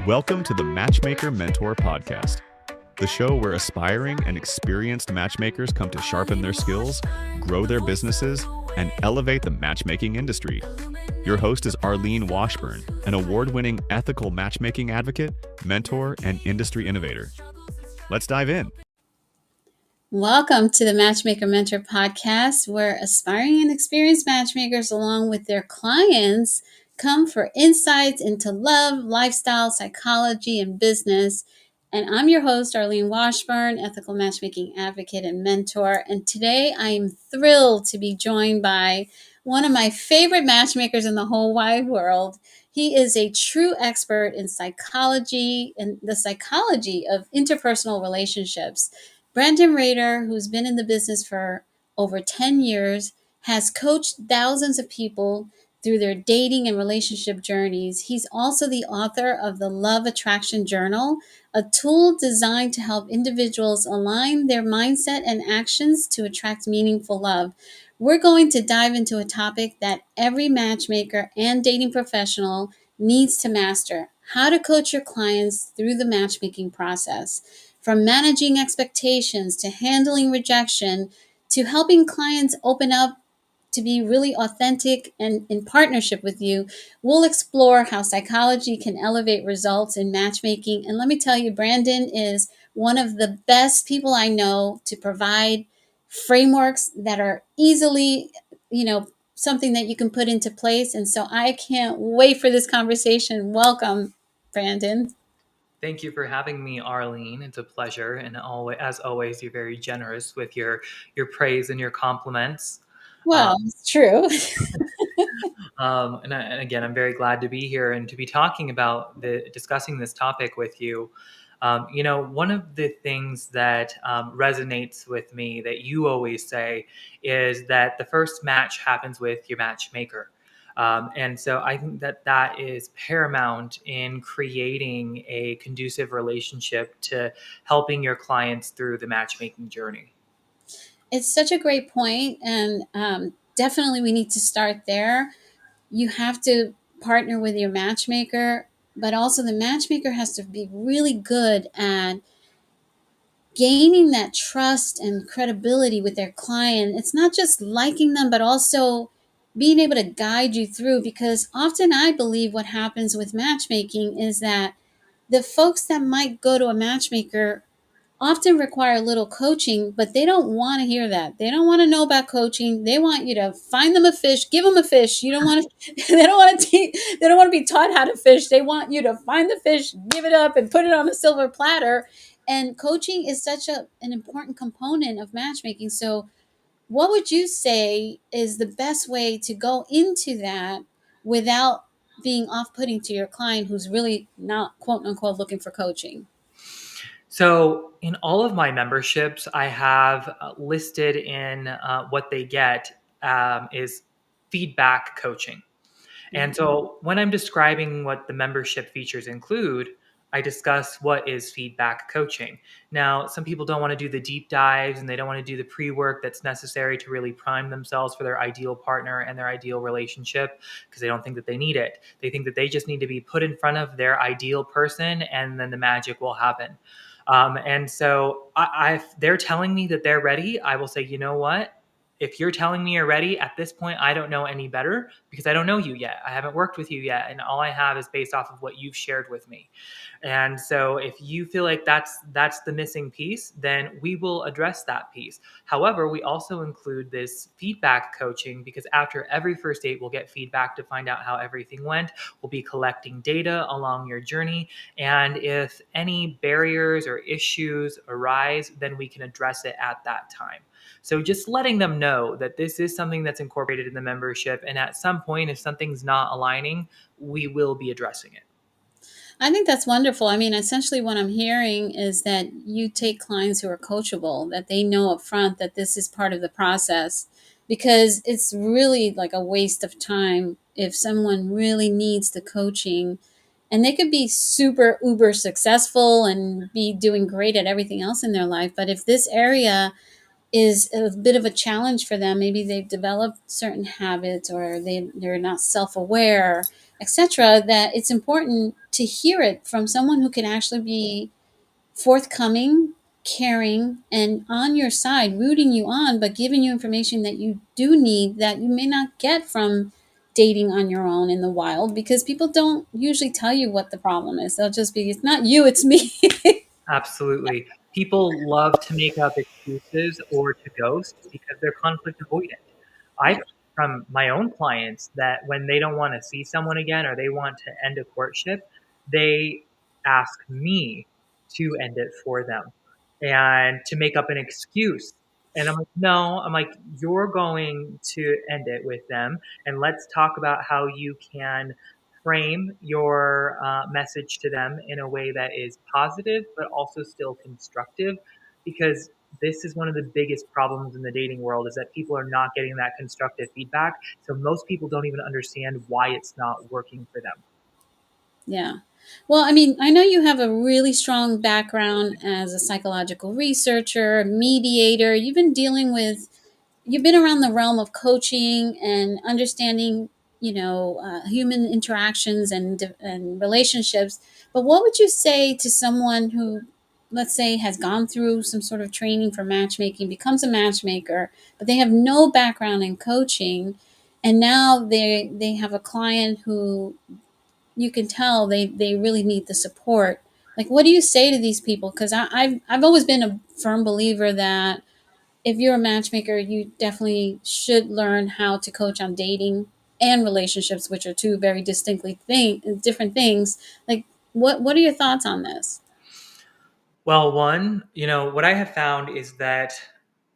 Welcome to the Matchmaker Mentor Podcast, the show where aspiring and experienced matchmakers come to sharpen their skills, grow their businesses, and elevate the matchmaking industry. Your host is Arlene Washburn, an award-winning ethical matchmaking advocate, mentor, and industry innovator. Let's dive in. Welcome to the Matchmaker Mentor Podcast, where aspiring and experienced matchmakers, along with their clients, come for insights into love, lifestyle, psychology, and business. And I'm your host, Arlene Washburn, ethical matchmaking advocate and mentor. And today I am thrilled to be joined by one of my favorite matchmakers in the whole wide world. He is a true expert in psychology and the psychology of interpersonal relationships. Brandan Rader, who's been in the business for over 10 years, has coached thousands of people through their dating and relationship journeys. He's also the author of the Love Attraction Journal, a tool designed to help individuals align their mindset and actions to attract meaningful love. We're going to dive into a topic that every matchmaker and dating professional needs to master: how to coach your clients through the matchmaking process. From managing expectations to handling rejection to helping clients open up to be really authentic and in partnership with you, we'll explore how psychology can elevate results in matchmaking. And let me tell you, Brandan is one of the best people I know to provide frameworks that are easily, something that you can put into place. And so I can't wait for this conversation. Welcome, Brandan. Thank you for having me, Arlene. It's a pleasure, and as always, you're very generous with your praise and your compliments. Well, it's true. And again, I'm very glad to be here and to be talking about discussing this topic with you. One of the things that resonates with me that you always say is that the first match happens with your matchmaker. And so I think that is paramount in creating a conducive relationship to helping your clients through the matchmaking journey. It's such a great point, and definitely we need to start there. You have to partner with your matchmaker, but also the matchmaker has to be really good at gaining that trust and credibility with their client. It's not just liking them, but also being able to guide you through, because often I believe what happens with matchmaking is that the folks that might go to a matchmaker often require a little coaching, but they don't want to hear that. They don't want to know about coaching. They want you to find them a fish, give them a fish. You don't want to. They don't want to. They don't want to be taught how to fish. They want you to find the fish, give it up, and put it on a silver platter. And coaching is such an important component of matchmaking. So, what would you say is the best way to go into that without being off-putting to your client who's really not, quote unquote, looking for coaching? So in all of my memberships, I have listed in what they get is feedback coaching. And so when I'm describing what the membership features include, I discuss what is feedback coaching. Now, some people don't want to do the deep dives and they don't want to do the pre-work that's necessary to really prime themselves for their ideal partner and their ideal relationship because they don't think that they need it. They think that they just need to be put in front of their ideal person and then the magic will happen. And so if they're telling me that they're ready, I will say, you know what? If you're telling me you're ready at this point, I don't know any better because I don't know you yet. I haven't worked with you yet. And all I have is based off of what you've shared with me. And so if you feel like that's the missing piece, then we will address that piece. However, we also include this feedback coaching because after every first date, we'll get feedback to find out how everything went. We'll be collecting data along your journey. And if any barriers or issues arise, then we can address it at that time. So just letting them know that this is something that's incorporated in the membership. And at some point, if something's not aligning, we will be addressing it. I think that's wonderful. I mean, essentially what I'm hearing is that you take clients who are coachable, that they know up front that this is part of the process, because it's really like a waste of time if someone really needs the coaching and they could be super uber successful and be doing great at everything else in their life. But if this area is a bit of a challenge for them. Maybe they've developed certain habits, or they're not self-aware, etc., that it's important to hear it from someone who can actually be forthcoming, caring, and on your side, rooting you on, but giving you information that you do need that you may not get from dating on your own in the wild, because people don't usually tell you what the problem is. They'll just be, it's not you, it's me. Absolutely. People love to make up excuses or to ghost because they're conflict avoidant. I've Yeah. from my own clients that when they don't want to see someone again or they want to end a courtship, they ask me to end it for them and to make up an excuse. And I'm like, no, I'm like, you're going to end it with them. And let's talk about how you can frame your message to them in a way that is positive, but also still constructive. Because this is one of the biggest problems in the dating world is that people are not getting that constructive feedback. So most people don't even understand why it's not working for them. Yeah. Well, I mean, I know you have a really strong background as a psychological researcher, mediator. You've been around the realm of coaching and understanding, human interactions and relationships. But what would you say to someone who, let's say, has gone through some sort of training for matchmaking, becomes a matchmaker, but they have no background in coaching, and now they have a client who you can tell they really need the support. Like, what do you say to these people? Because I've always been a firm believer that if you're a matchmaker, you definitely should learn how to coach on dating and relationships, which are two very different things. Like, what are your thoughts on this? Well, one, what I have found is that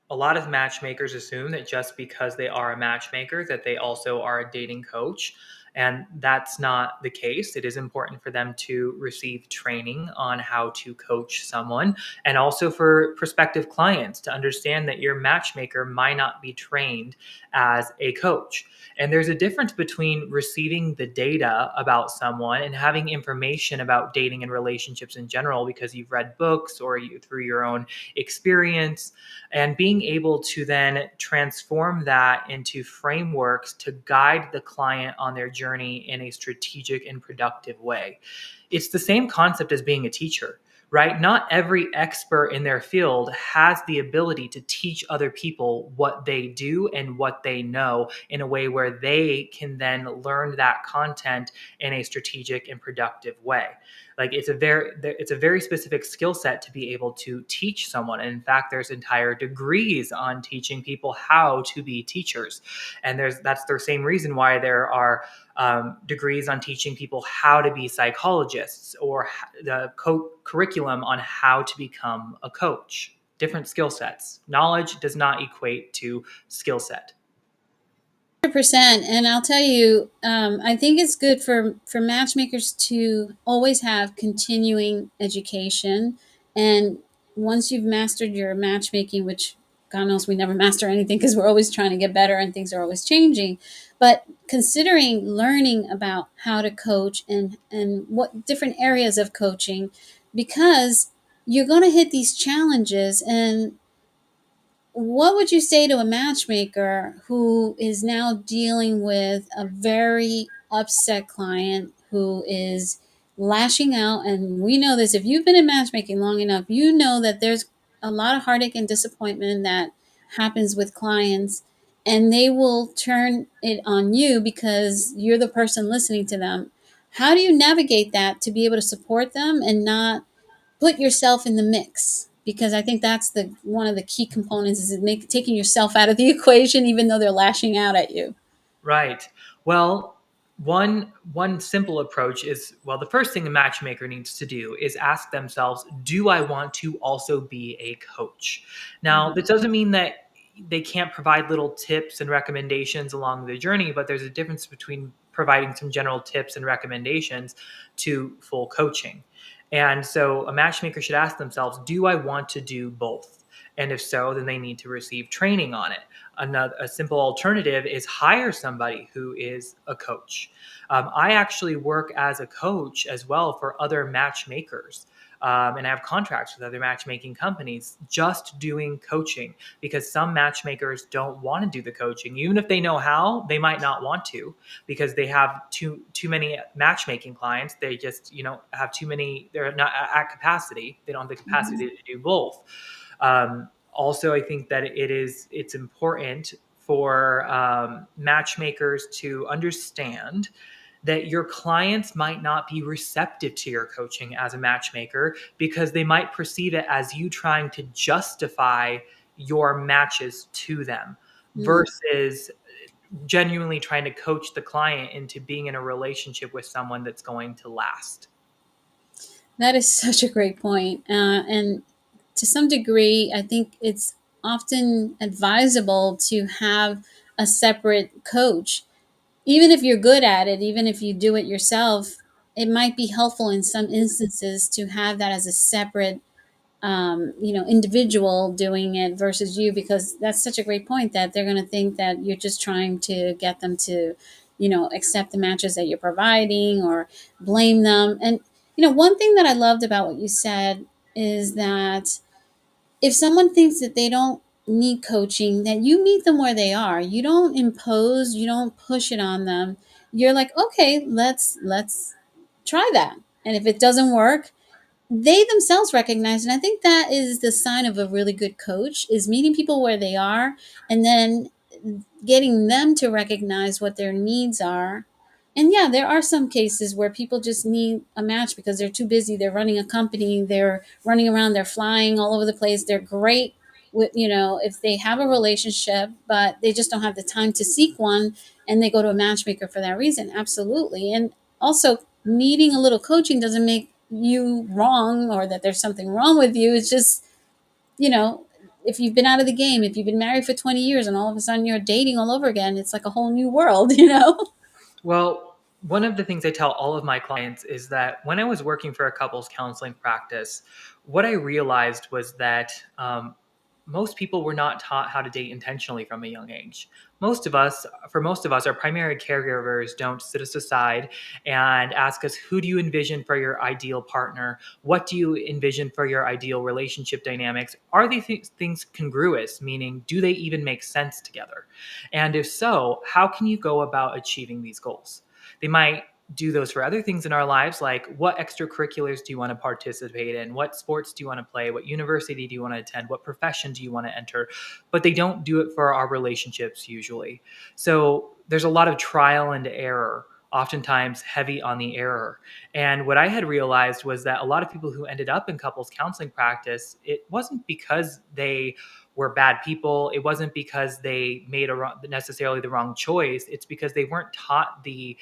a lot of matchmakers assume that just because they are a matchmaker, that they also are a dating coach. And that's not the case. It is important for them to receive training on how to coach someone, and also for prospective clients to understand that your matchmaker might not be trained as a coach. And there's a difference between receiving the data about someone and having information about dating and relationships in general because you've read books or through your own experience, and being able to then transform that into frameworks to guide the client on their journey in a strategic and productive way. It's the same concept as being a teacher, right? Not every expert in their field has the ability to teach other people what they do and what they know in a way where they can then learn that content in a strategic and productive way. Like it's a very specific skill set to be able to teach someone. And in fact, there's entire degrees on teaching people how to be teachers. And that's the same reason why there are degrees on teaching people how to be psychologists, or the curriculum on how to become a coach. Different skill sets. Knowledge does not equate to skill set. 100%. And I'll tell you, I think it's good for matchmakers to always have continuing education. And once you've mastered your matchmaking, which God knows we never master anything because we're always trying to get better and things are always changing. But considering learning about how to coach and what different areas of coaching, because you're going to hit these challenges. And what would you say to a matchmaker who is now dealing with a very upset client who is lashing out? And we know this, if you've been in matchmaking long enough, you know that there's a lot of heartache and disappointment that happens with clients, and they will turn it on you because you're the person listening to them. How do you navigate that to be able to support them and not put yourself in the mix? Because I think that's the one of the key components is taking yourself out of the equation, even though they're lashing out at you. Right. Well, one simple approach is, well, the first thing a matchmaker needs to do is ask themselves, do I want to also be a coach? Now, that doesn't mean that they can't provide little tips and recommendations along the journey, but there's a difference between providing some general tips and recommendations to full coaching. And so a matchmaker should ask themselves, do I want to do both? And if so, then they need to receive training on it. A simple alternative is hire somebody who is a coach. I actually work as a coach as well for other matchmakers. and I have contracts with other matchmaking companies just doing coaching, because some matchmakers don't want to do the coaching. Even if they know how, they might not want to, because they have too many matchmaking clients. They just, have too many, they're not at capacity. They don't have the capacity to do both. Also, I think that it's important for matchmakers to understand that your clients might not be receptive to your coaching as a matchmaker, because they might perceive it as you trying to justify your matches to them versus genuinely trying to coach the client into being in a relationship with someone that's going to last. That is such a great point. And to some degree, I think it's often advisable to have a separate coach. Even if you're good at it, even if you do it yourself, it might be helpful in some instances to have that as a separate individual doing it versus you, because that's such a great point that they're going to think that you're just trying to get them to, accept the matches that you're providing or blame them. And, one thing that I loved about what you said is that if someone thinks that they don't need coaching, that you meet them where they are. You don't impose, you don't push it on them. You're like, okay, let's try that. And if it doesn't work, they themselves recognize, and I think that is the sign of a really good coach, is meeting people where they are and then getting them to recognize what their needs are. And yeah, there are some cases where people just need a match because they're too busy, they're running a company, they're running around, they're flying all over the place, they're great with, if they have a relationship but they just don't have the time to seek one, and they go to a matchmaker for that reason. Absolutely. And also, needing a little coaching doesn't make you wrong or that there's something wrong with you. It's just, you know, if you've been out of the game, if you've been married for 20 years and all of a sudden you're dating all over again, it's like a whole new world. Well, one of the things I tell all of my clients is that when I was working for a couples counseling practice, what I realized was that most people were not taught how to date intentionally from a young age. For most of us, our primary caregivers don't sit us aside and ask us, who do you envision for your ideal partner? What do you envision for your ideal relationship dynamics? Are these things congruous, meaning do they even make sense together? And if so, how can you go about achieving these goals? They might do those for other things in our lives, like what extracurriculars do you want to participate in? What sports do you want to play? What university do you want to attend? What profession do you want to enter? But they don't do it for our relationships usually. So there's a lot of trial and error, oftentimes heavy on the error. And what I had realized was that a lot of people who ended up in couples counseling practice, it wasn't because they were bad people. It wasn't because they made necessarily the wrong choice. It's because they weren't taught the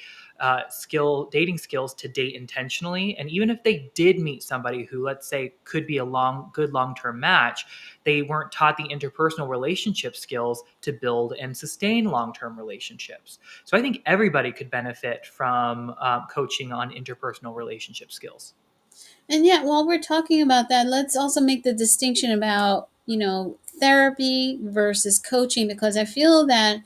dating skills to date intentionally. And even if they did meet somebody who, let's say, could be a good long-term match, they weren't taught the interpersonal relationship skills to build and sustain long-term relationships. So I think everybody could benefit from coaching on interpersonal relationship skills. And yeah, while we're talking about that, let's also make the distinction about, therapy versus coaching, because I feel that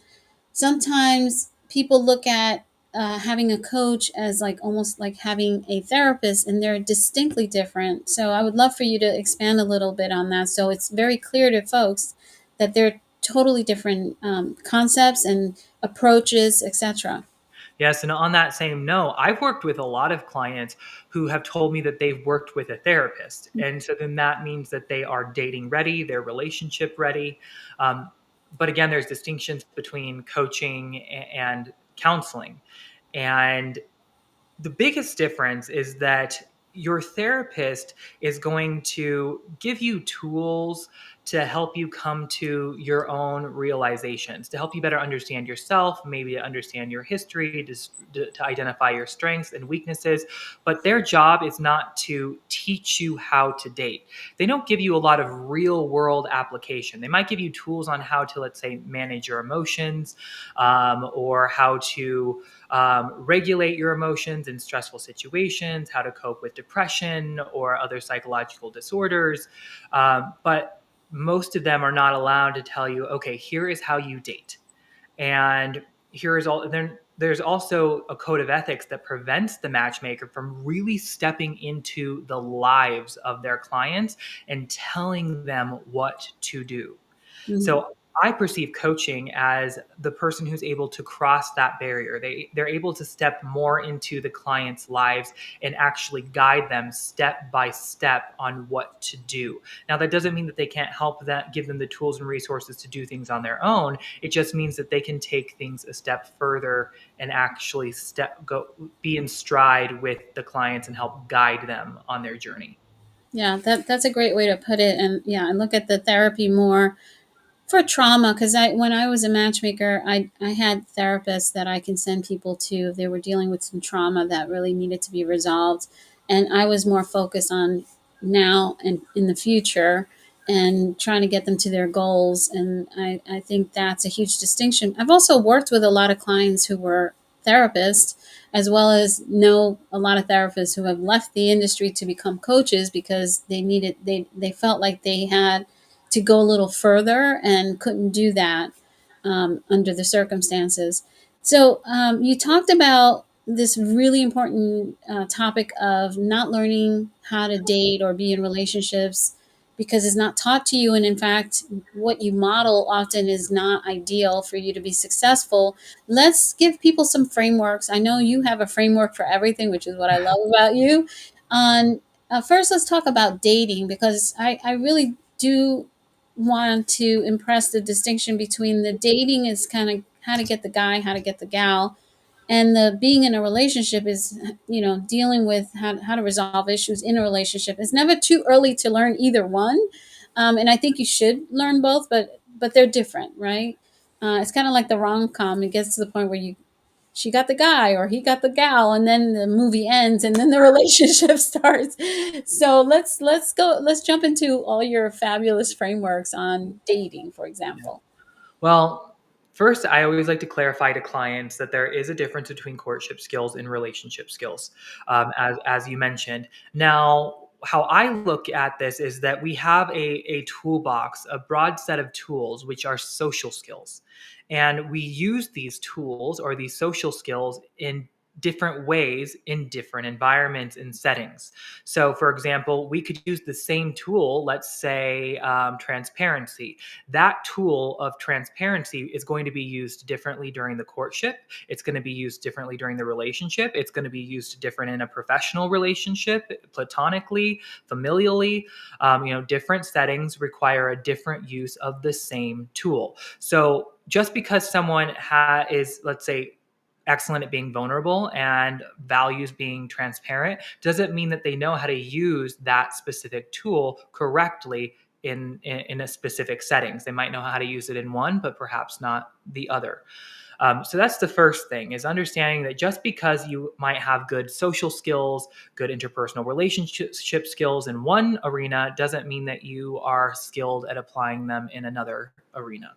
sometimes people look at having a coach as like almost like having a therapist, and they're distinctly different. So I would love for you to expand a little bit on that, so it's very clear to folks that they're totally different concepts and approaches, etc. Yes, and on that same note, I've worked with a lot of clients who have told me that they've worked with a therapist. And so then that means that they are dating ready, they're relationship ready. But again, there's distinctions between coaching and counseling. And the biggest difference is that your therapist is going to give you tools to help you come to your own realizations, to help you better understand yourself, maybe to understand your history, to identify your strengths and weaknesses. But their job is not to teach you how to date. They don't give you a lot of real world application. They might give you tools on how to, let's say, manage your emotions, or how to regulate your emotions in stressful situations, how to cope with depression or other psychological disorders. But most of them are not allowed to tell you, okay, here is how you date. And here is all, there's also a code of ethics that prevents the matchmaker from really stepping into the lives of their clients and telling them what to do. Mhm. So I perceive coaching as the person who's able to cross that barrier. They're able to step more into the client's lives and actually guide them step by step on what to do. Now, that doesn't mean that they can't help them, give them the tools and resources to do things on their own. It just means that they can take things a step further and actually be in stride with the clients and help guide them on their journey. Yeah, that's a great way to put it. And yeah, I look at the therapy more for trauma, because when I was a matchmaker, I had therapists that I can send people to if they were dealing with some trauma that really needed to be resolved, and I was more focused on now and in the future and trying to get them to their goals. And I think that's a huge distinction. I've also worked with a lot of clients who were therapists, as well as know a lot of therapists who have left the industry to become coaches because they felt like they had to go a little further and couldn't do that under the circumstances. So you talked about this really important topic of not learning how to date or be in relationships because it's not taught to you. And in fact, what you model often is not ideal for you to be successful. Let's give people some frameworks. I know you have a framework for everything, which is what I love about you. On First, let's talk about dating, because I really do want to impress the distinction between the dating is kind of how to get the guy, how to get the gal, and the being in a relationship is, dealing with how to resolve issues in a relationship. It's never too early to learn either one, and I think you should learn both, but they're different, right? It's kind of like the rom-com. It gets to the point where she got the guy or he got the gal, and then the movie ends and then the relationship starts. So let's jump into all your fabulous frameworks on dating, for example. Well, first, I always like to clarify to clients that there is a difference between courtship skills and relationship skills, as you mentioned. Now, how I look at this is that we have a toolbox, a broad set of tools, which are social skills. And we use these tools or these social skills in different ways in different environments and settings. So, for example, we could use the same tool, let's say transparency. That tool of transparency is going to be used differently during the courtship. It's going to be used differently during the relationship. It's going to be used different in a professional relationship, platonically, familially. Different settings require a different use of the same tool. So just because someone is, let's say, excellent at being vulnerable and values being transparent doesn't mean that they know how to use that specific tool correctly in a specific settings. They might know how to use it in one, but perhaps not the other. So that's the first thing, is understanding that just because you might have good social skills, good interpersonal relationship skills in one arena doesn't mean that you are skilled at applying them in another arena.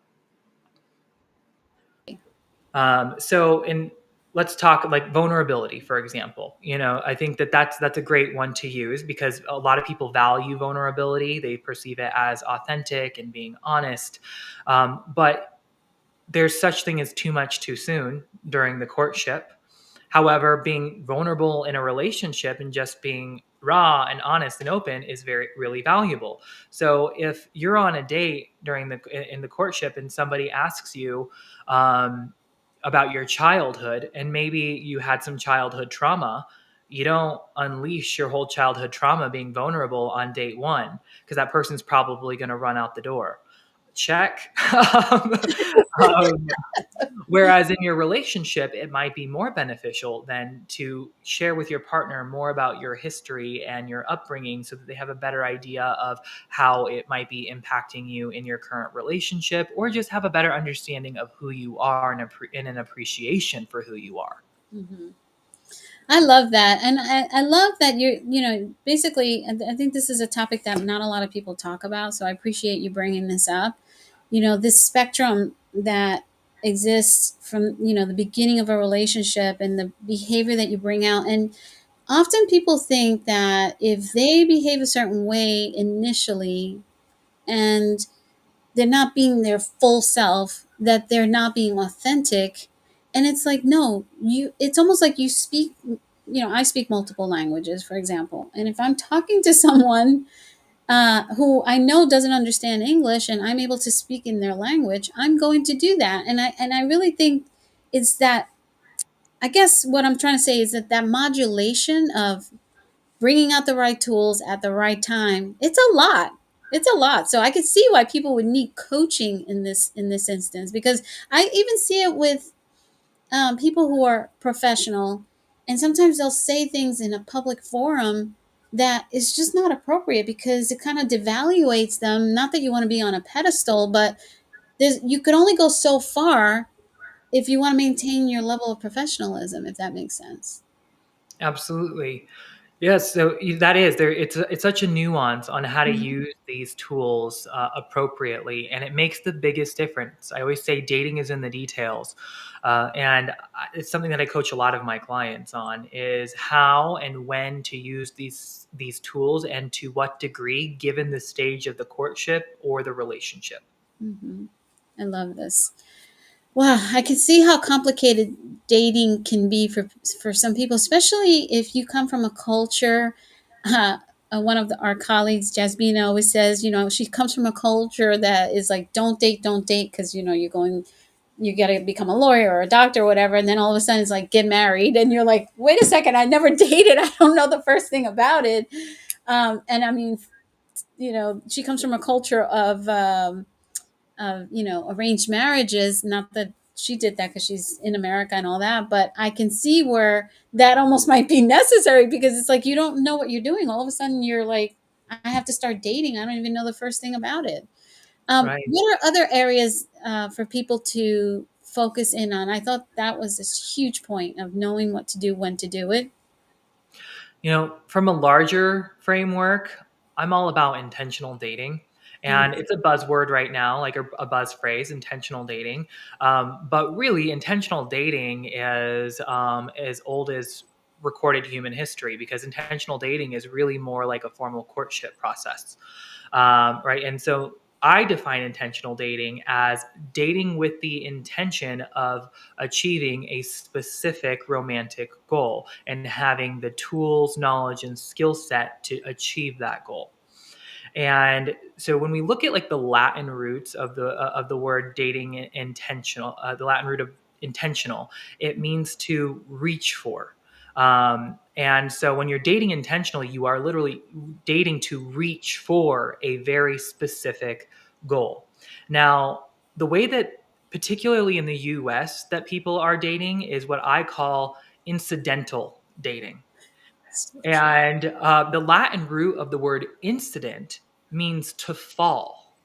Let's talk like vulnerability, for example. I think that's a great one to use because a lot of people value vulnerability. They perceive it as authentic and being honest. But there's such thing as too much too soon during the courtship. However, being vulnerable in a relationship and just being raw and honest and open is really valuable. So if you're on a date in the courtship and somebody asks you, about your childhood, and maybe you had some childhood trauma, you don't unleash your whole childhood trauma being vulnerable on date one, because that person's probably going to run out the door. Check. um, Whereas in your relationship, it might be more beneficial than to share with your partner more about your history and your upbringing so that they have a better idea of how it might be impacting you in your current relationship, or just have a better understanding of who you are and an appreciation for who you are. Mm-hmm. I love that. And I love that basically, I think this is a topic that not a lot of people talk about. So I appreciate you bringing this up. This spectrum that exists from, the beginning of a relationship and the behavior that you bring out. And often people think that if they behave a certain way initially and they're not being their full self, that they're not being authentic, And it's like, no, it's almost like you speak, I speak multiple languages, for example. And if I'm talking to someone who I know doesn't understand English and I'm able to speak in their language, I'm going to do that. And I really think it's that, I guess what I'm trying to say is that modulation of bringing out the right tools at the right time, it's a lot. It's a lot. So I could see why people would need coaching in this instance, because I even see it with people who are professional, and sometimes they'll say things in a public forum that is just not appropriate because it kind of devaluates them. Not that you want to be on a pedestal, but you could only go so far if you want to maintain your level of professionalism, if that makes sense. Absolutely. Yes, so that is there. It's such a nuance on how to Mhm. use these tools appropriately, and it makes the biggest difference. I always say dating is in the details, and it's something that I coach a lot of my clients on: is how and when to use these tools, and to what degree, given the stage of the courtship or the relationship. Mhm. I love this. Wow, I can see how complicated dating can be for some people, especially if you come from a culture. Uh, One of our colleagues, Jasmina, always says, she comes from a culture that is like, don't date, because you got to become a lawyer or a doctor or whatever, and then all of a sudden it's like, get married, and you're like, wait a second, I never dated, I don't know the first thing about it. And I mean, she comes from a culture of arranged marriages. Not that she did that because she's in America and all that, but I can see where that almost might be necessary, because it's like you don't know what you're doing. All of a sudden, you're like, I have to start dating. I don't even know the first thing about it. Right. What are other areas for people to focus in on? I thought that was this huge point of knowing what to do, when to do it. From a larger framework, I'm all about intentional dating. And Mm, it's a buzzword right now, like a buzz phrase, intentional dating. But really, intentional dating is as old as recorded human history, because intentional dating is really more like a formal courtship process. Right. And so I define intentional dating as dating with the intention of achieving a specific romantic goal and having the tools, knowledge, and skill set to achieve that goal. And so when we look at like the Latin roots of the word dating, intentional, the Latin root of intentional, it means to reach for. And so when you're dating intentionally, you are literally dating to reach for a very specific goal. Now, the way that, particularly in the US, that people are dating is what I call incidental dating. so true. And the Latin root of the word incident means to fall.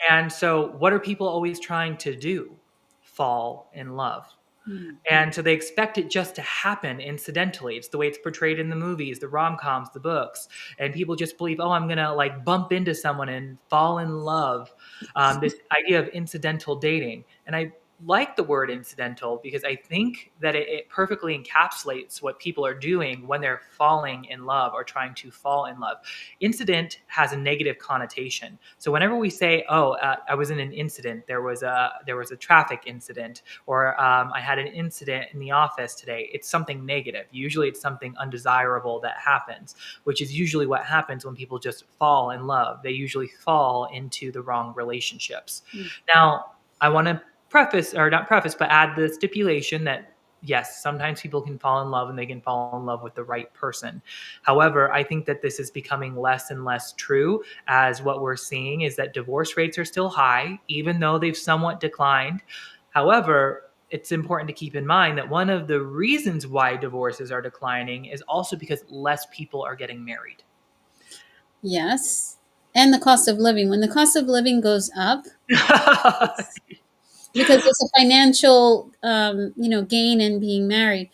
And so, what are people always trying to do? Fall in love. Mm-hmm. And so they expect it just to happen incidentally. It's the way it's portrayed in the movies, the rom-coms, the books. And people just believe, oh, I'm going to like bump into someone and fall in love. This idea of incidental dating. And I like the word incidental because I think that it perfectly encapsulates what people are doing when they're falling in love or trying to fall in love. Incident has a negative connotation. So whenever we say, oh, I was in an incident, there was a traffic incident, or I had an incident in the office today, it's something negative. Usually it's something undesirable that happens, which is usually what happens when people just fall in love. They usually fall into the wrong relationships. Now, I want to preface, or not preface, but add the stipulation that yes, sometimes people can fall in love and they can fall in love with the right person. However, I think that this is becoming less and less true, as what we're seeing is that divorce rates are still high, even though they've somewhat declined. However, it's important to keep in mind that one of the reasons why divorces are declining is also because less people are getting married. Yes. And the cost of living. When the cost of living goes up, it's because there's a financial, gain in being married.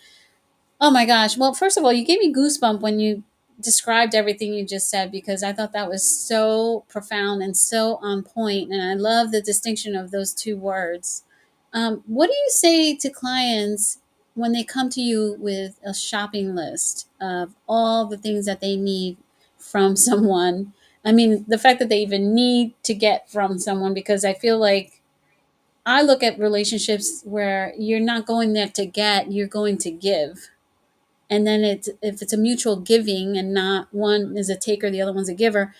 Oh my gosh. Well, first of all, you gave me goosebump when you described everything you just said, because I thought that was so profound and so on point. And I love the distinction of those two words. What do you say to clients when they come to you with a shopping list of all the things that they need from someone? I mean, the fact that they even need to get from someone, because I feel like I look at relationships where you're not going there to get, you're going to give. And then if it's a mutual giving and not one is a taker, the other one's a giver,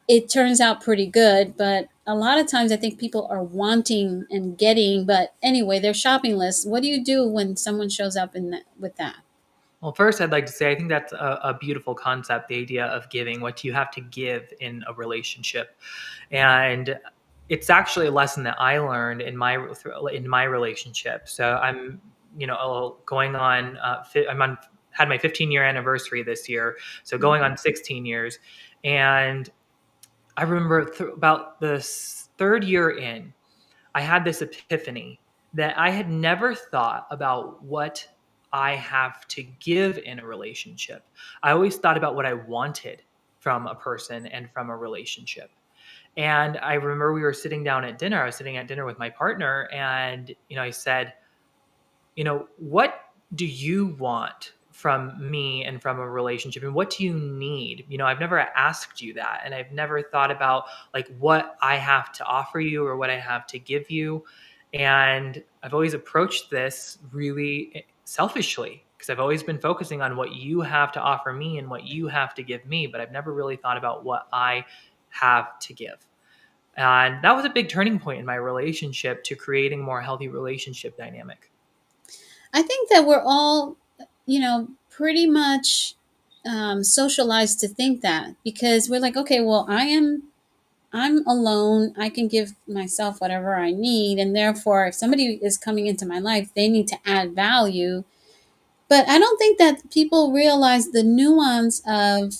it turns out pretty good. But a lot of times I think people are wanting and getting, but anyway, their shopping list. What do you do when someone shows up with that? Well, first, I'd like to say I think that's a beautiful concept, the idea of giving, what you have to give in a relationship. And it's actually a lesson that I learned in my relationship. So I'm, going on, had my 15-year anniversary this year. So going on 16 years. And I remember about the third year in, I had this epiphany that I had never thought about what I have to give in a relationship. I always thought about what I wanted from a person and from a relationship. And I remember we were sitting down at dinner. I was sitting at dinner with my partner, and I said, what do you want from me and from a relationship, and what do you need? I've never asked you that, and I've never thought about like what I have to offer you or what I have to give you. And I've always approached this really selfishly because I've always been focusing on what you have to offer me and what you have to give me, but I've never really thought about what I have to give. And that was a big turning point in my relationship to creating a more healthy relationship dynamic. I think that we're all, pretty much socialized to think that, because we're like, okay, well, I'm alone. I can give myself whatever I need, and therefore, if somebody is coming into my life, they need to add value. But I don't think that people realize the nuance of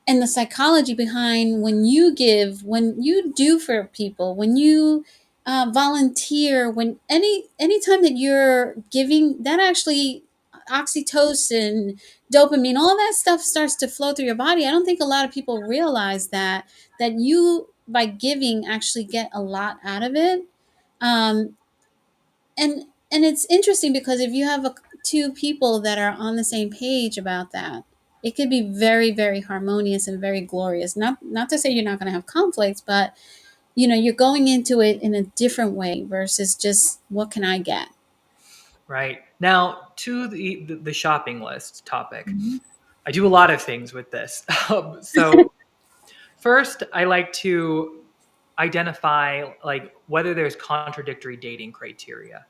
and the psychology behind when you give, when you do for people, when you volunteer, when anytime that you're giving, that actually oxytocin, dopamine, all that stuff starts to flow through your body. I don't think a lot of people realize that you by giving actually get a lot out of it. Um, and it's interesting because if you have two people that are on the same page about that, it could be very, very harmonious and very glorious. Not to say you're not going to have conflicts, but you're going into it in a different way versus just what can I get. Right. Now, to the shopping list topic, Mhm. I do a lot of things with this. So first, I like to identify like whether there's contradictory dating criteria.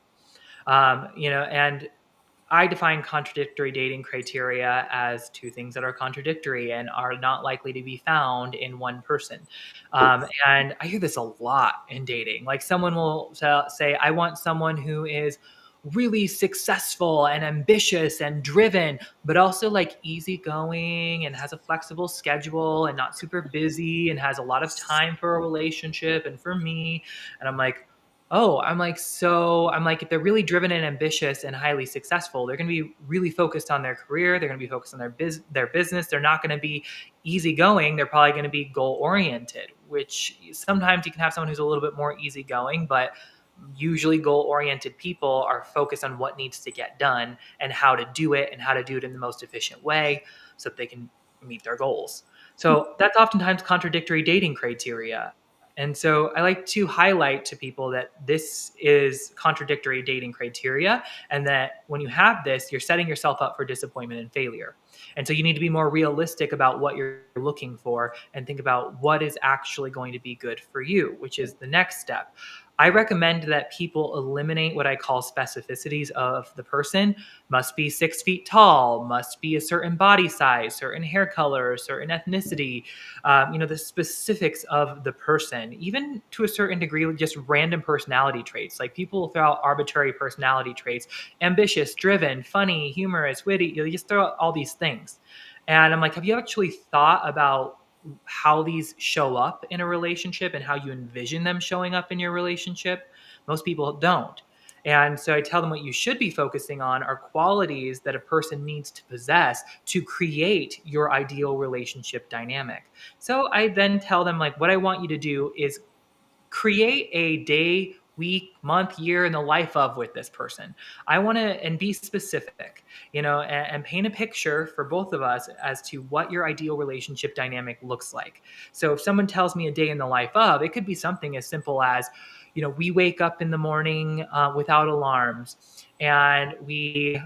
And I define contradictory dating criteria as two things that are contradictory and are not likely to be found in one person. And I hear this a lot in dating. Like someone will say, I want someone who is really successful and ambitious and driven, but also like easygoing and has a flexible schedule and not super busy and has a lot of time for a relationship and for me. And I'm like, if they're really driven and ambitious and highly successful, they're going to be really focused on their career. They're going to be focused on their business. They're not going to be easygoing. They're probably going to be goal oriented, which sometimes you can have someone who's a little bit more easygoing, but usually goal oriented people are focused on what needs to get done and how to do it and how to do it in the most efficient way so that they can meet their goals. So that's oftentimes contradictory dating criteria. And so I like to highlight to people that this is contradictory dating criteria, and that when you have this, you're setting yourself up for disappointment and failure. And so you need to be more realistic about what you're looking for and think about what is actually going to be good for you, which is the next step. I recommend that people eliminate what I call specificities of the person. Must be 6 feet tall, must be a certain body size, certain hair color, certain ethnicity, the specifics of the person, even to a certain degree, just random personality traits. Like people throw out arbitrary personality traits, ambitious, driven, funny, humorous, witty, you just throw out all these things. And I'm like, have you actually thought about how these show up in a relationship and how you envision them showing up in your relationship? Most people don't. And so I tell them what you should be focusing on are qualities that a person needs to possess to create your ideal relationship dynamic. So I then tell them, like, what I want you to do is create a day, week, month, year in the life of with this person. I want to, and be specific, and paint a picture for both of us as to what your ideal relationship dynamic looks like. So if someone tells me a day in the life of, it could be something as simple as, we wake up in the morning without alarms, and we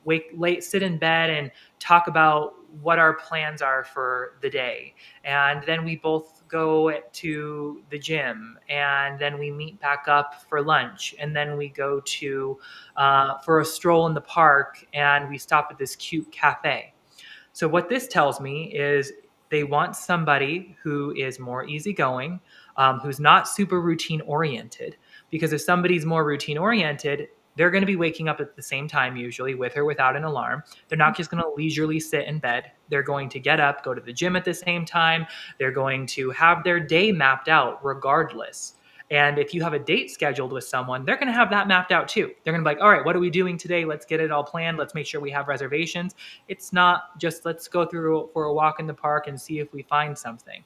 wake late, sit in bed and talk about what our plans are for the day. And then we both go to the gym, and then we meet back up for lunch, and then we go to for a stroll in the park, and we stop at this cute cafe. So what this tells me is they want somebody who is more easygoing, who's not super routine oriented. Because if somebody's more routine oriented, they're going to be waking up at the same time, usually with or without an alarm. They're not just going to leisurely sit in bed. They're going to get up, go to the gym at the same time. They're going to have their day mapped out regardless. And if you have a date scheduled with someone, they're going to have that mapped out too. They're going to be like, all right, what are we doing today? Let's get it all planned. Let's make sure we have reservations. It's not just let's go through for a walk in the park and see if we find something.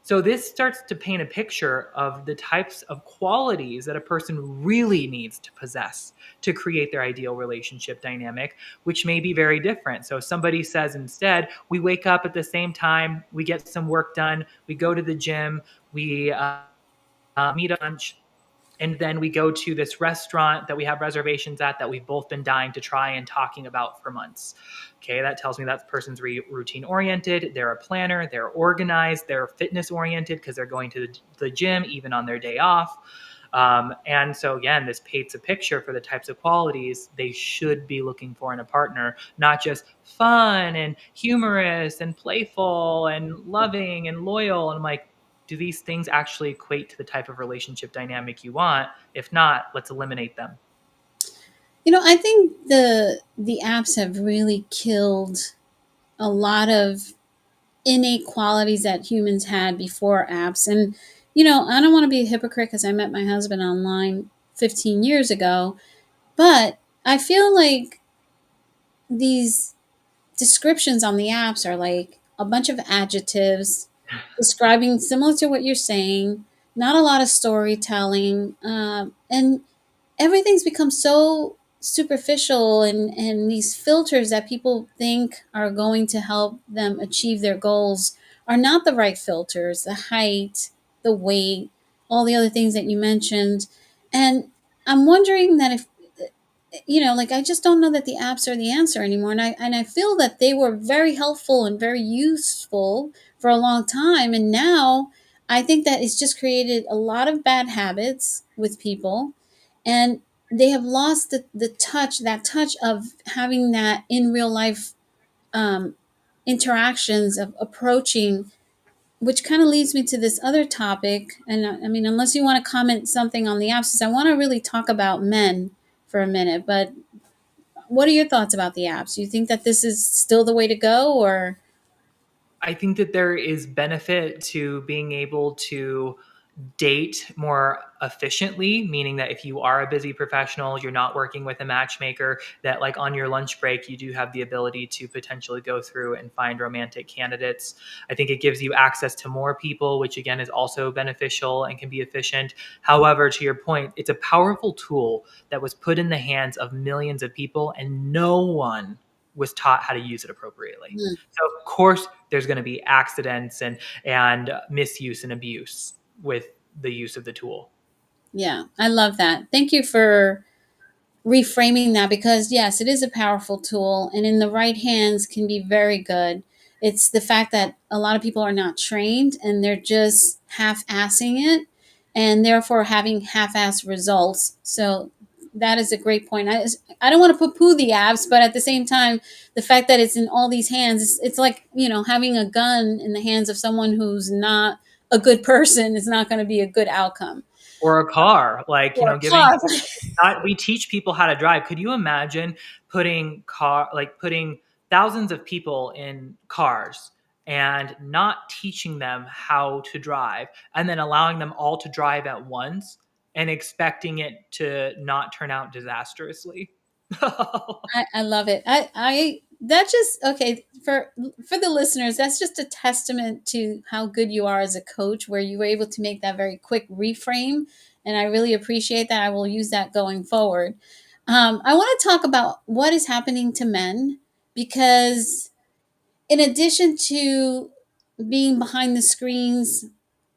So this starts to paint a picture of the types of qualities that a person really needs to possess to create their ideal relationship dynamic, which may be very different. So somebody says instead, we wake up at the same time, we get some work done, we go to the gym, we meet at lunch, and then we go to this restaurant that we have reservations at that we've both been dying to try and talking about for months. Okay, that tells me that person's routine oriented, they're a planner, they're organized, they're fitness oriented because they're going to the gym even on their day off. And so again, this paints a picture for the types of qualities they should be looking for in a partner, not just fun and humorous and playful and loving and loyal. And I'm like, do these things actually equate to the type of relationship dynamic you want? If not, let's eliminate them. I think the apps have really killed a lot of innate qualities that humans had before apps. And I don't want to be a hypocrite because I met my husband online 15 years ago, but I feel like these descriptions on the apps are like a bunch of adjectives describing similar to what you're saying, not a lot of storytelling, and everything's become so superficial, and these filters that people think are going to help them achieve their goals are not the right filters. The height, the weight, all the other things that you mentioned. And I'm wondering that if like, I just don't know that the apps are the answer anymore. And I feel that they were very helpful and very useful for a long time. And now I think that it's just created a lot of bad habits with people. And they have lost that touch of having that in real life um, interactions of approaching, which kind of leads me to this other topic. And I mean, unless you want to comment something on the apps, I want to really talk about men for a minute. But what are your thoughts about the apps? Do you think that this is still the way to go, or? I think that there is benefit to being able to date more efficiently, meaning that if you are a busy professional, you're not working with a matchmaker, that like on your lunch break, you do have the ability to potentially go through and find romantic candidates. I think it gives you access to more people, which again is also beneficial and can be efficient. However, to your point, it's a powerful tool that was put in the hands of millions of people, and no one was taught how to use it appropriately. Mm. So of course there's going to be accidents and misuse and abuse with the use of the tool. Yeah, I love that. Thank you for reframing that, because yes, it is a powerful tool, and in the right hands can be very good. It's the fact that a lot of people are not trained and they're just half-assing it, and therefore having half-ass results. So that is a great point. I don't want to poo-poo the apps, but at the same time, the fact that it's in all these hands, it's like, having a gun in the hands of someone who's not a good person is not going to be a good outcome. Or a car, like, Or a giving, car. we teach people how to drive. Could you imagine putting thousands of people in cars and not teaching them how to drive, and then allowing them all to drive at once and expecting it to not turn out disastrously? I love it. I that just okay for the listeners. That's just a testament to how good you are as a coach, where you were able to make that very quick reframe, and I really appreciate that. I will use that going forward. I want to talk about what is happening to men, because in addition to being behind the screens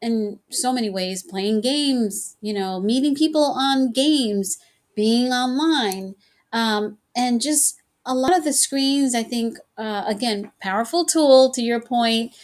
in so many ways, playing games, meeting people on games, being online, and just a lot of the screens. I think, again, powerful tool to your point,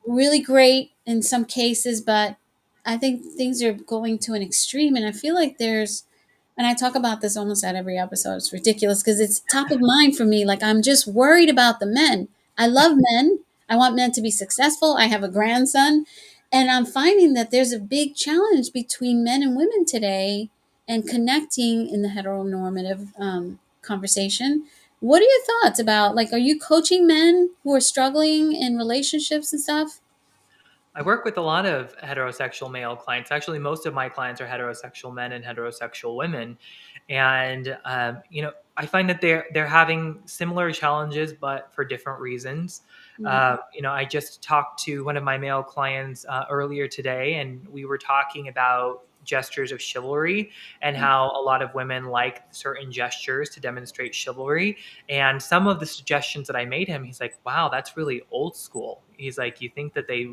really great in some cases, but I think things are going to an extreme. And I feel like and I talk about this almost at every episode. It's ridiculous because it's top of mind for me. Like, I'm just worried about the men. I love men. I want men to be successful. I have a grandson. And I'm finding that there's a big challenge between men and women today and connecting in the heteronormative conversation. What are your thoughts about, like, are you coaching men who are struggling in relationships and stuff? I work with a lot of heterosexual male clients. Actually, most of my clients are heterosexual men and heterosexual women, and I find that they're having similar challenges, but for different reasons. I just talked to one of my male clients earlier today, and we were talking about gestures of chivalry and how a lot of women like certain gestures to demonstrate chivalry. And some of the suggestions that I made him, he's like, wow, that's really old school. He's like, you think that they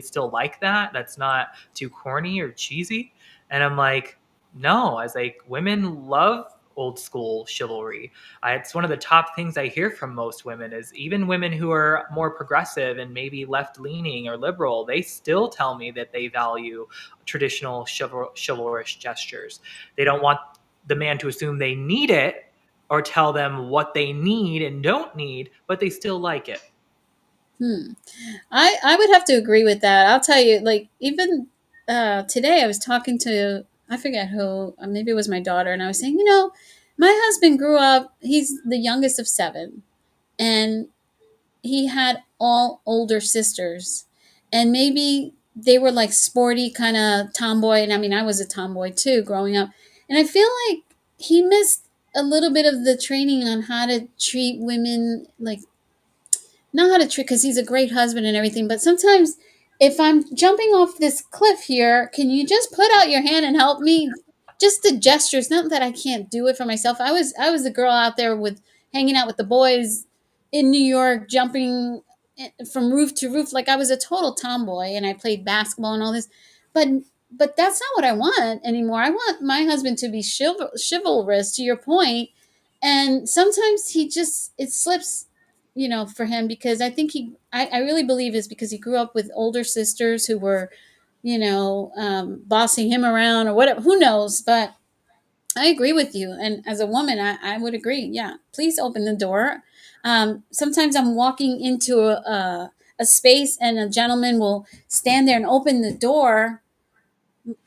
still like that? That's not too corny or cheesy? And I'm like, no. I was like, women love old school chivalry. It's one of the top things I hear from most women, is even women who are more progressive and maybe left leaning or liberal, they still tell me that they value traditional chivalrous gestures. They don't want the man to assume they need it or tell them what they need and don't need, but they still like it. I would have to agree with that. I'll tell you, like, even today I was talking to, I forget who, maybe it was my daughter, and I was saying, my husband grew up, he's the youngest of seven, and he had all older sisters, and maybe they were like sporty kind of tomboy, and I mean, I was a tomboy too growing up, and I feel like he missed a little bit of the training on how to treat women, like, not how to treat, because he's a great husband and everything, but sometimes if I'm jumping off this cliff here, can you just put out your hand and help me? Just the gestures, not that I can't do it for myself. I was the girl out there with hanging out with the boys in New York, jumping from roof to roof, like I was a total tomboy, and I played basketball and all this. But that's not what I want anymore. I want my husband to be chivalrous, to your point. And sometimes it slips, for him, because I think I really believe it's because he grew up with older sisters who were, bossing him around or whatever. Who knows? But I agree with you. And as a woman, I would agree. Yeah, please open the door. Sometimes I'm walking into a space, and a gentleman will stand there and open the door,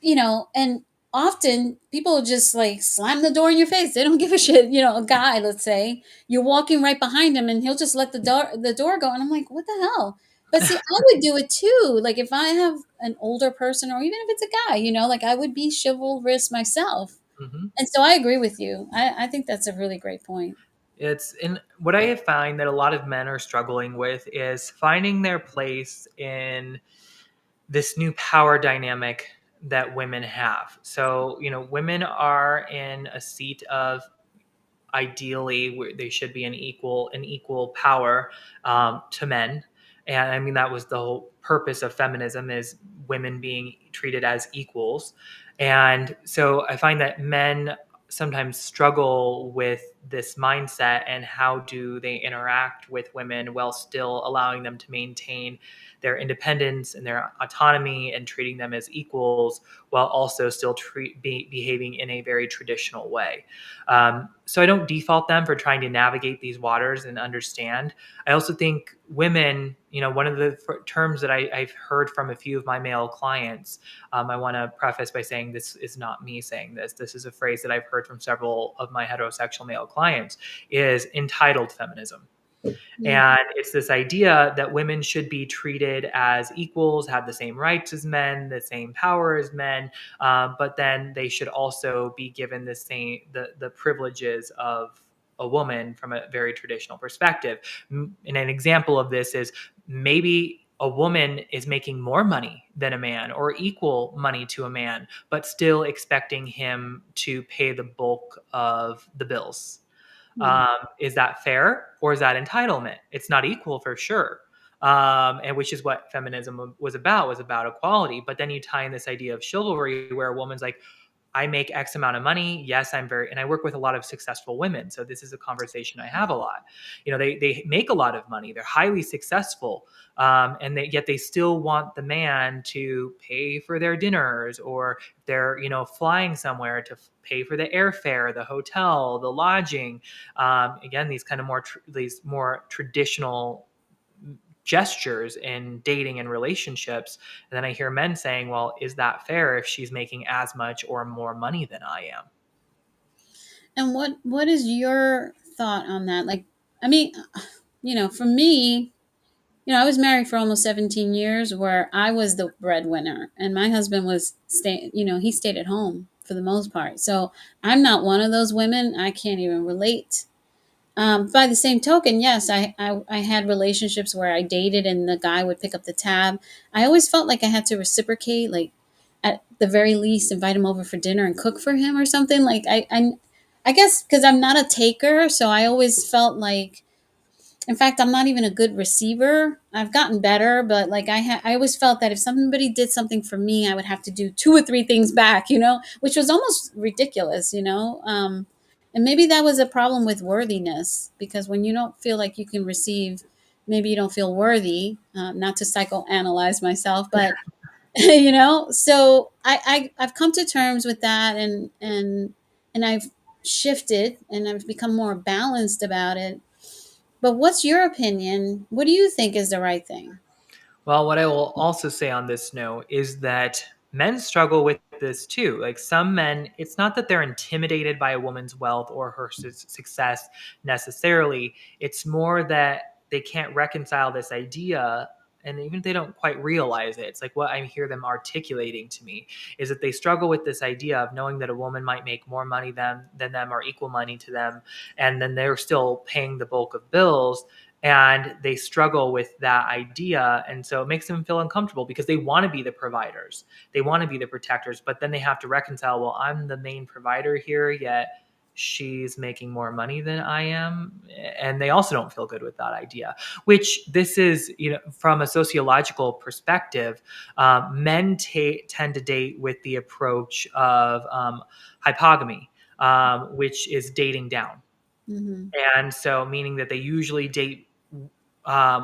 and often people just like slam the door in your face. They don't give a shit. A guy, let's say, you're walking right behind him, and he'll just let the door go. And I'm like, what the hell? But see, I would do it too. Like, if I have an older person, or even if it's a guy, like, I would be chivalrous myself. Mm-hmm. And so I agree with you. I think that's a really great point. It's in what I find that a lot of men are struggling with is finding their place in this new power dynamic that women have. So, women are in a seat of, ideally, where they should be an equal power to men. And I mean, that was the whole purpose of feminism, is women being treated as equals. And so I find that men sometimes struggle with this mindset, and how do they interact with women while still allowing them to maintain their independence and their autonomy, and treating them as equals while also still behaving in a very traditional way. So I don't default them for trying to navigate these waters and understand. I also think women, one of the terms that I've heard from a few of my male clients, I want to preface by saying this is not me saying this. This is a phrase that I've heard from several of my heterosexual male clients, is entitled feminism. And it's this idea that women should be treated as equals, have the same rights as men, the same power as men, but then they should also be given the privileges of a woman from a very traditional perspective. And an example of this is, maybe a woman is making more money than a man, or equal money to a man, but still expecting him to pay the bulk of the bills. Is that fair, or is that entitlement? It's not equal for sure. and which is what feminism was about equality. But then you tie in this idea of chivalry, where a woman's like, I make X amount of money. Yes, and I work with a lot of successful women. So this is a conversation I have a lot. They make a lot of money. They're highly successful. Yet they still want the man to pay for their dinners, or they're, flying somewhere, to pay for the airfare, the hotel, the lodging. Again, these kind of these more traditional gestures in dating and relationships. And then I hear men saying, well, is that fair if she's making as much or more money than I am? And what is your thought on that? Like, I mean, for me, I was married for almost 17 years, where I was the breadwinner and my husband was he stayed at home for the most part. So I'm not one of those women. I can't even relate. By the same token, yes, I had relationships where I dated and the guy would pick up the tab. I always felt like I had to reciprocate, like at the very least, invite him over for dinner and cook for him or something. Like I guess because I'm not a taker, so I always felt like, in fact, I'm not even a good receiver. I've gotten better, but like I always felt that if somebody did something for me, I would have to do two or three things back, which was almost ridiculous. And maybe that was a problem with worthiness, because when you don't feel like you can receive, maybe you don't feel worthy. Not to psychoanalyze myself, but So I've come to terms with that, and I've shifted and I've become more balanced about it. But what's your opinion? What do you think is the right thing? Well, what I will also say on this note is that men struggle with this too. Like, some men, it's not that they're intimidated by a woman's wealth or her success necessarily. It's more that they can't reconcile this idea. And even if they don't quite realize it, it's like what I hear them articulating to me is that they struggle with this idea of knowing that a woman might make more money than them, or equal money to them. And then they're still paying the bulk of bills, and they struggle with that idea. And so it makes them feel uncomfortable, because they want to be the providers, they want to be the protectors, but then they have to reconcile, well, I'm the main provider here, yet she's making more money than I am. And they also don't feel good with that idea, which this is, from a sociological perspective, men tend to date with the approach of hypogamy, which is dating down. Mm-hmm. And so, meaning that they usually date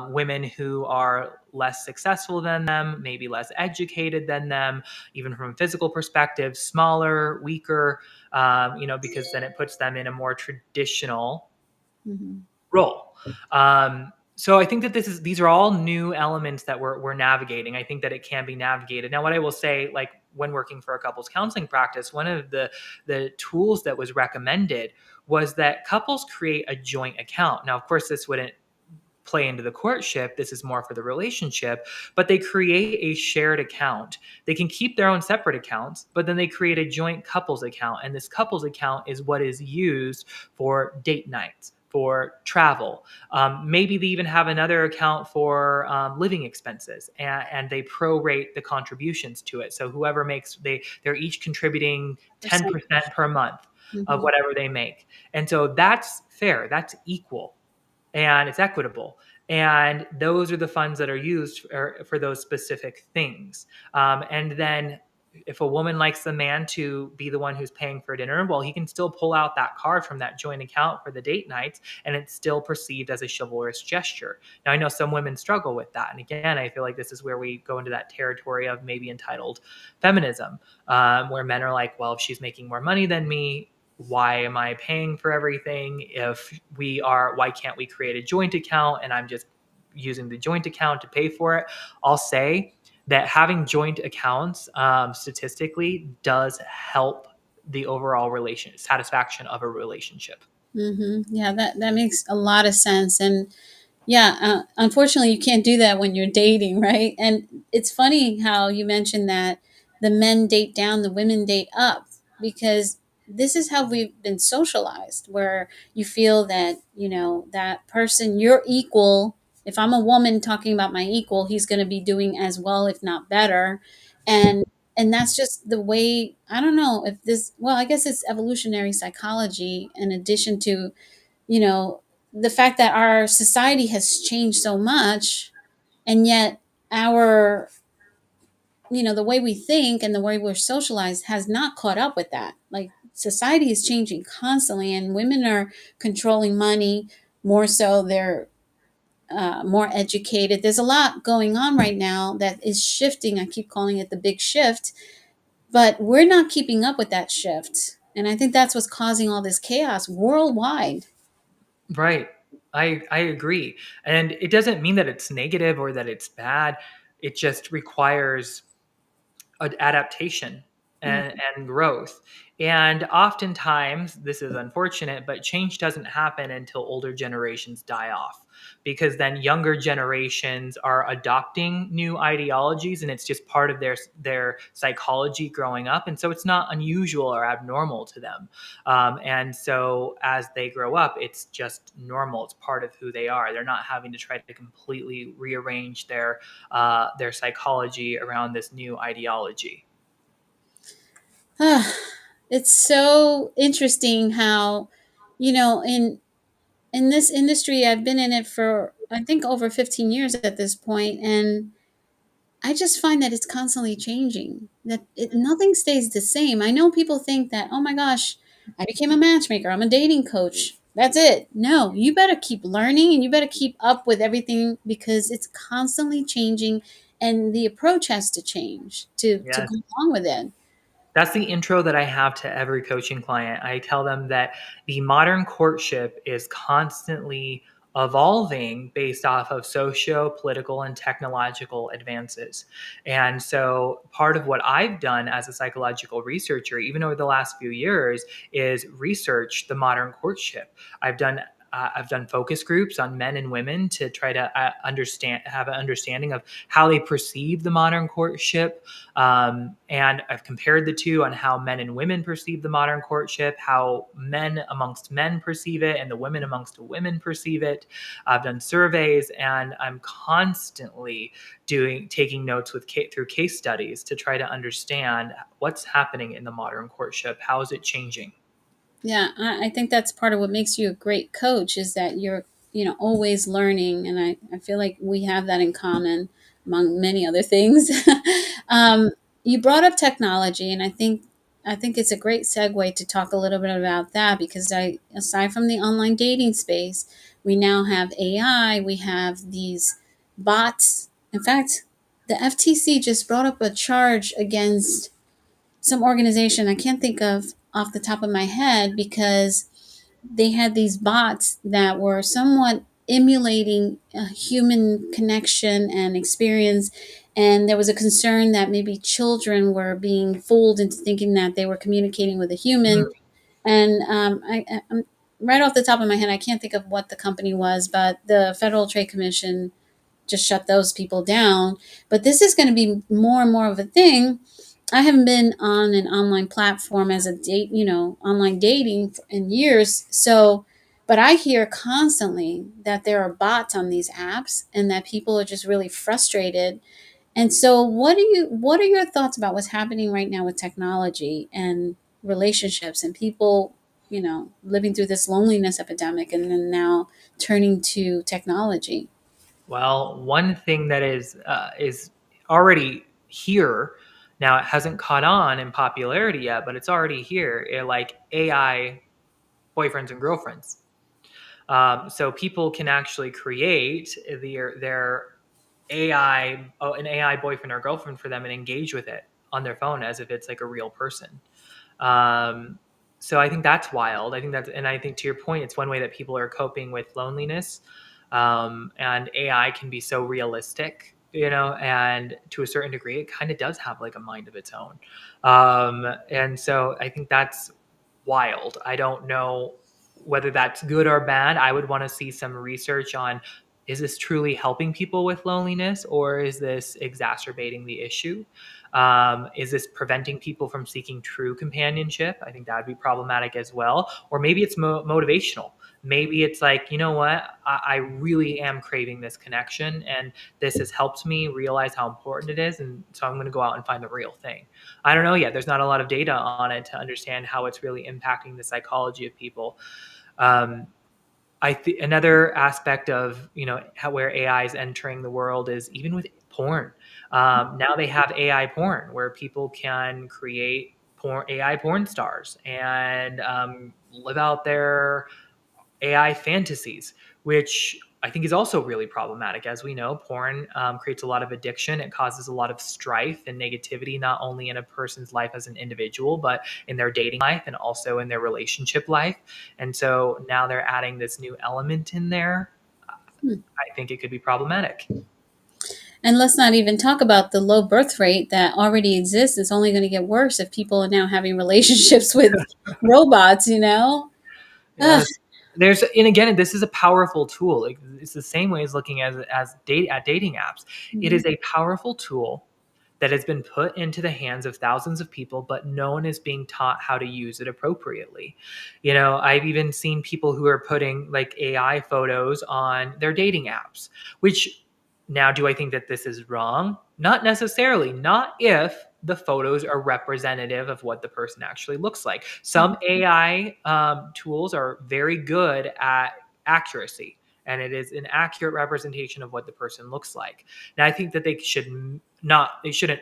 women who are less successful than them, maybe less educated than them, even from a physical perspective, smaller, weaker, because then it puts them in a more traditional Mm-hmm. role. So I think that these are all new elements that we're navigating. I think that it can be navigated. Now, what I will say, like when working for a couples counseling practice, one of the tools that was recommended was that couples create a joint account. Now, of course, this wouldn't play into the courtship. This is more for the relationship, but they create a shared account. They can keep their own separate accounts, but then they create a joint couples account. And this couples account is what is used for date nights, for travel. Maybe they even have another account for living expenses, and they prorate the contributions to it. So whoever makes, they're each contributing 10% per month of Mm-hmm. whatever they make. And so that's fair. That's equal, and it's equitable. And those are the funds that are used for those specific things. And then if a woman likes the man to be the one who's paying for dinner, well, he can still pull out that card from that joint account for the date nights, and it's still perceived as a chivalrous gesture. Now, I know some women struggle with that. And again, I feel like this is where we go into that territory of maybe entitled feminism, where men are like, well, if she's making more money than me, why am I paying for everything? Why can't we create a joint account and I'm just using the joint account to pay for it? I'll say that having joint accounts, statistically, does help the overall satisfaction of a relationship. Mm-hmm. Yeah, that makes a lot of sense. And yeah, unfortunately, you can't do that when you're dating, right? And it's funny how you mentioned that the men date down, the women date up, because this is how we've been socialized, where you feel that, that person, you're equal. If I'm a woman talking about my equal, he's going to be doing as well, if not better. And and that's just the way, I don't know if this, well, I guess it's evolutionary psychology, in addition to, you know, the fact that our society has changed so much. And yet our, the way we think and the way we're socialized has not caught up with that. Like, society is changing constantly, and women are controlling money more so. They're more educated. There's a lot going on right now that is shifting. I keep calling it the big shift, but we're not keeping up with that shift. And I think that's what's causing all this chaos worldwide. Right. I agree. And it doesn't mean that it's negative or that it's bad. It just requires adaptation Mm. and growth. And oftentimes, this is unfortunate, but change doesn't happen until older generations die off, because then younger generations are adopting new ideologies, and it's just part of their psychology growing up. And so it's not unusual or abnormal to them. And so as they grow up, it's just normal. It's part of who they are. They're not having to try to completely rearrange their psychology around this new ideology. It's so interesting how, in this industry, I've been in it for, I think, over 15 years at this point, and I just find that it's constantly changing. That nothing stays the same. I know people think that, oh my gosh, I became a matchmaker. I'm a dating coach. That's it. No, you better keep learning and you better keep up with everything because it's constantly changing, and the approach has to change to Yes. go along with it. That's the intro that I have to every coaching client. I tell them that the modern courtship is constantly evolving based off of socio political and technological advances. And so, part of what I've done as a psychological researcher, even over the last few years, is research the modern courtship. I've done focus groups on men and women to try to have an understanding of how they perceive the modern courtship. And I've compared the two on how men and women perceive the modern courtship, how men amongst men perceive it, and the women amongst women perceive it. I've done surveys, and I'm constantly taking notes through case studies to try to understand what's happening in the modern courtship. How is it changing? Yeah, I think that's part of what makes you a great coach is that you're, always learning. And I feel like we have that in common among many other things. um, you brought up technology, and I think it's a great segue to talk a little bit about that because aside from the online dating space, we now have AI, we have these bots. In fact, the FTC just brought up a charge against some organization I can't think of off the top of my head because they had these bots that were somewhat emulating a human connection and experience. And there was a concern that maybe children were being fooled into thinking that they were communicating with a human. Mm. And I'm right off the top of my head, I can't think of what the company was, but the Federal Trade Commission just shut those people down. But this is going to be more and more of a thing. I haven't been on an online platform as a online dating in years. So, but I hear constantly that there are bots on these apps and that people are just really frustrated. And so, what are your thoughts about what's happening right now with technology and relationships and people, living through this loneliness epidemic and then now turning to technology? Well, one thing that is already here now, it hasn't caught on in popularity yet, but it's already here. Like AI boyfriends and girlfriends. So people can actually create their an AI boyfriend or girlfriend for them and engage with it on their phone as if it's like a real person. Um, so I think that's wild. And I think to your point, it's one way that people are coping with loneliness. And AI can be so realistic, and to a certain degree, it kind of does have like a mind of its own. And so I think that's wild. I don't know whether that's good or bad. I would want to see some research on, is this truly helping people with loneliness, or is this exacerbating the issue? Is this preventing people from seeking true companionship? I think that would be problematic as well. Or maybe it's motivational. Maybe it's like, you know what? I really am craving this connection, and this has helped me realize how important it is. And so I'm going to go out and find the real thing. I don't know yet. There's not a lot of data on it to understand how it's really impacting the psychology of people. Um, Another aspect of, where AI is entering the world is even with porn. Now they have AI porn where people can create AI porn stars and live out their AI fantasies, which I think is also really problematic. As we know, porn creates a lot of addiction. It causes a lot of strife and negativity, not only in a person's life as an individual, but in their dating life and also in their relationship life. And so now they're adding this new element in there. I think it could be problematic. And let's not even talk about the low birth rate that already exists. It's only going to get worse if people are now having relationships with robots, Ugh. Yes. And again, this is a powerful tool. Like, it's the same way as looking at dating apps. It is a powerful tool that has been put into the hands of thousands of people, but no one is being taught how to use it appropriately. I've even seen people who are putting like AI photos on their dating apps, which now, do I think that this is wrong? Not necessarily, not if the photos are representative of what the person actually looks like. Some AI tools are very good at accuracy, and it is an accurate representation of what the person looks like. Now, I think that they shouldn't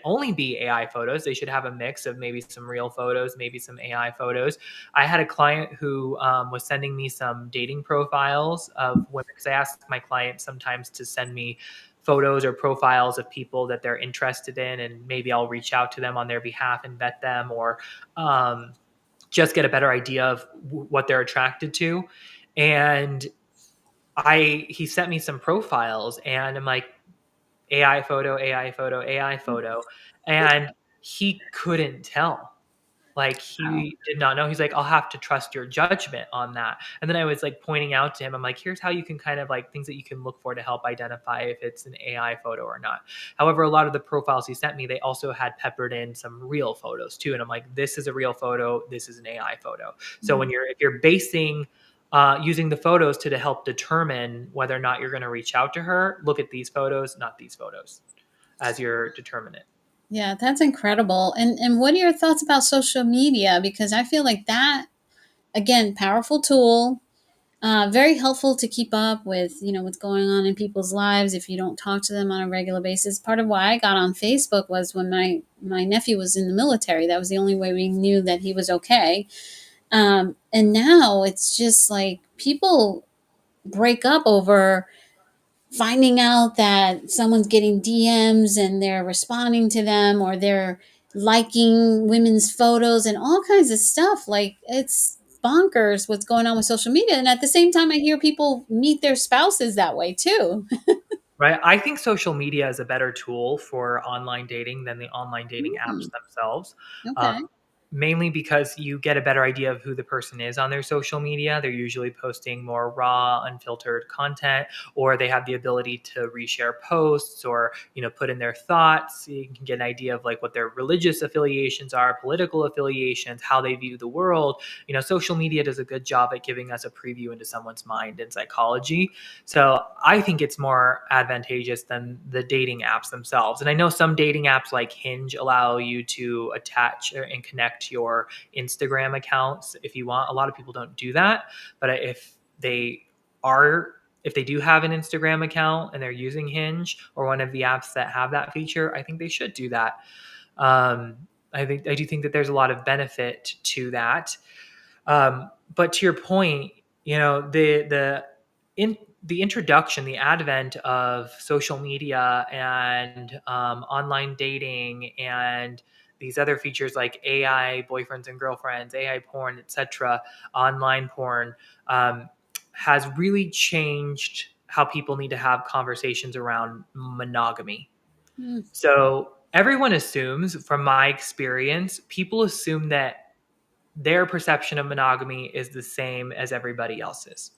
only be AI photos. They should have a mix of maybe some real photos, maybe some AI photos. I had a client who was sending me some dating profiles of women, because I asked my clients sometimes to send me photos or profiles of people that they're interested in, and maybe I'll reach out to them on their behalf and vet them, or just get a better idea of what they're attracted to. And he sent me some profiles, and I'm like, AI photo, AI photo, AI photo. And he couldn't tell. Like, he did not know. He's like, I'll have to trust your judgment on that. And then I was like pointing out to him, I'm like, here's how you can kind of like things that you can look for to help identify if it's an AI photo or not. However, a lot of the profiles he sent me, they also had peppered in some real photos too. And I'm like, this is a real photo. This is an AI photo. So if you're basing using the photos to help determine whether or not you're going to reach out to her, look at these photos, not these photos, as your determinant. Yeah, that's incredible. And what are your thoughts about social media? Because I feel like that, again, powerful tool, very helpful to keep up with, what's going on in people's lives if you don't talk to them on a regular basis. Part of why I got on Facebook was when my nephew was in the military. That was the only way we knew that he was okay. And now it's just like people break up over finding out that someone's getting DMs and they're responding to them, or they're liking women's photos and all kinds of stuff. Like, it's bonkers what's going on with social media. And at the same time, I hear people meet their spouses that way too. Right. I think social media is a better tool for online dating than the online dating apps themselves. Okay. Mainly because you get a better idea of who the person is on their social media. They're usually posting more raw, unfiltered content, or they have the ability to reshare posts, or, put in their thoughts. You can get an idea of like what their religious affiliations are, political affiliations, how they view the world. Social media does a good job at giving us a preview into someone's mind and psychology. So I think it's more advantageous than the dating apps themselves. And I know some dating apps like Hinge allow you to attach and connect your Instagram accounts if you want. A lot of people don't do that, but if they do have an Instagram account and they're using Hinge or one of the apps that have that feature, I think they should do that. I do think that there's a lot of benefit to that. But to your point, the introduction, the advent of social media and online dating and these other features like AI boyfriends and girlfriends, AI porn, etc., online porn, has really changed how people need to have conversations around monogamy. So everyone assumes, from my experience, people assume that their perception of monogamy is the same as everybody else's.